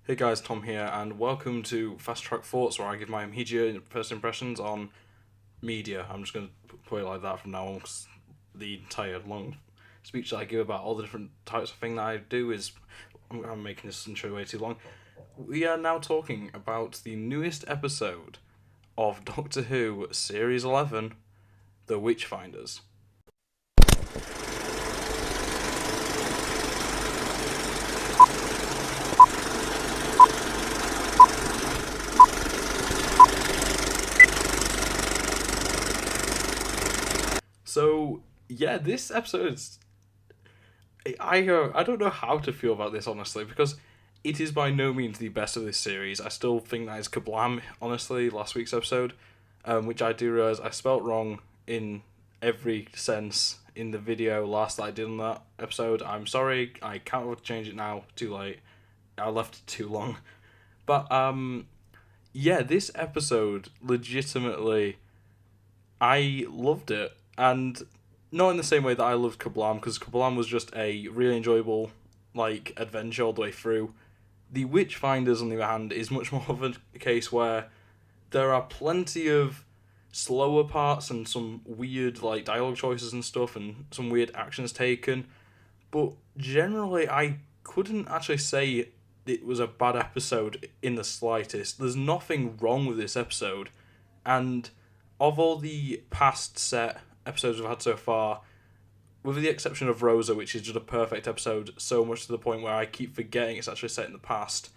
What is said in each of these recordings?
Hey guys, Tom here, and welcome to Fast Track Thoughts, where I give my immediate first impressions on media. I'm just going to put it like that from now on, because the entire long speech that I give about all the different types of thing that I do is... I'm making this intro way too long. We are now talking about the newest episode of Doctor Who Series 11, The Witchfinders. So, yeah, this episode's... I don't know how to feel about this, honestly, because it is by no means the best of this series. I still think that is kablam, honestly, last week's episode, which I do realise I spelt wrong in every sense in the video last that I did on that episode. I'm sorry, I can't afford to change it now, too late. I left it too long. But, yeah, this episode, legitimately, I loved it. And not in the same way that I loved Kablam, because Kablam was just a really enjoyable, adventure all the way through. The Witchfinders, on the other hand, is much more of a case where there are plenty of slower parts and some weird, dialogue choices and stuff, and some weird actions taken. But generally, I couldn't actually say it was a bad episode in the slightest. There's nothing wrong with this episode. And of all the past set episodes we've had so far, with the exception of Rosa, which is just a perfect episode, so much to the point where I keep forgetting it's actually set in the past.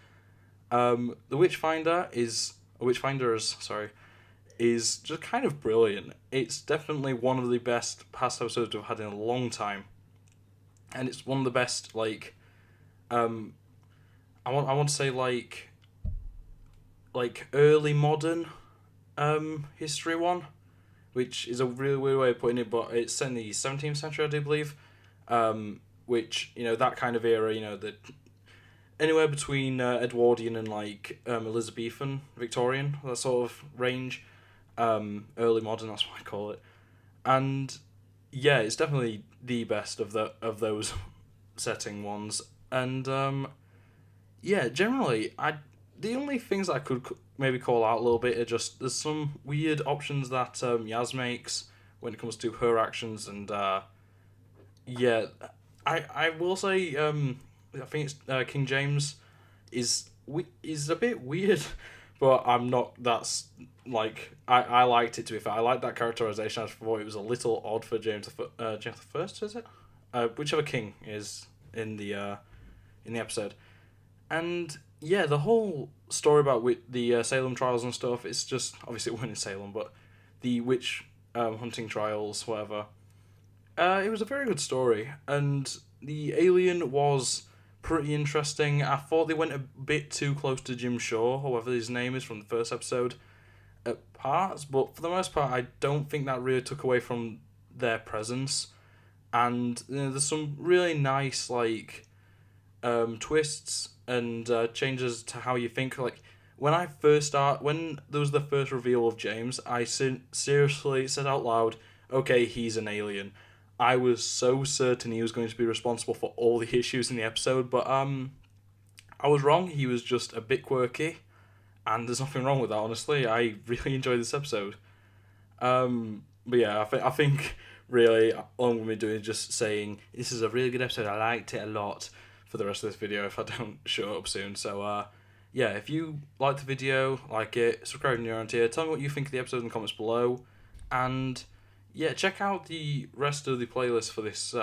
The Witchfinders, is just kind of brilliant. It's definitely one of the best past episodes we've had in a long time, and it's one of the best I want to say early modern history one, which is a really weird way of putting it, but it's set in the 17th century, I do believe, which, that kind of era, anywhere between Edwardian and, Elizabethan, Victorian, that sort of range, early modern, that's what I call it, and, yeah, it's definitely the best of those setting ones, and, yeah, generally, the only things I could maybe call out a little bit are just there's some weird options that Yaz makes when it comes to her actions, and yeah, I will say I think it's King James is a bit weird, but I'm not. That's I liked it, to be fair. I liked that characterization. I thought it was a little odd for James the First, is it? Whichever king is in the episode, and yeah, the whole story about the Salem trials and stuff, it's just, obviously it wasn't in Salem, but the witch hunting trials, whatever. It was a very good story, and the alien was pretty interesting. I thought they went a bit too close to Jim Shaw, or whatever his name is from the first episode, at parts, but for the most part, I don't think that really took away from their presence. And there's some really nice, twists and changes to how you think. When there was the first reveal of James, I seriously said out loud, okay, he's an alien. I was so certain he was going to be responsible for all the issues in the episode, but I was wrong. He was just a bit quirky, and there's nothing wrong with that, honestly. I really enjoyed this episode. But yeah, I think really all I'm going to be doing is just saying this is a really good episode. I liked it a lot for the rest of this video if I don't shut up soon. So yeah, if you like the video, like it, subscribe if you're around here, tell me what you think of the episode in the comments below, and yeah, check out the rest of the playlist for this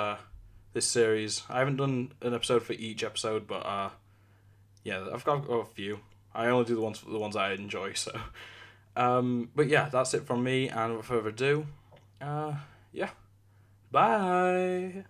this series. I haven't done an episode for each episode, but yeah, I've got a few. I only do the ones I enjoy, so but yeah, that's it from me, and without further ado, yeah, bye.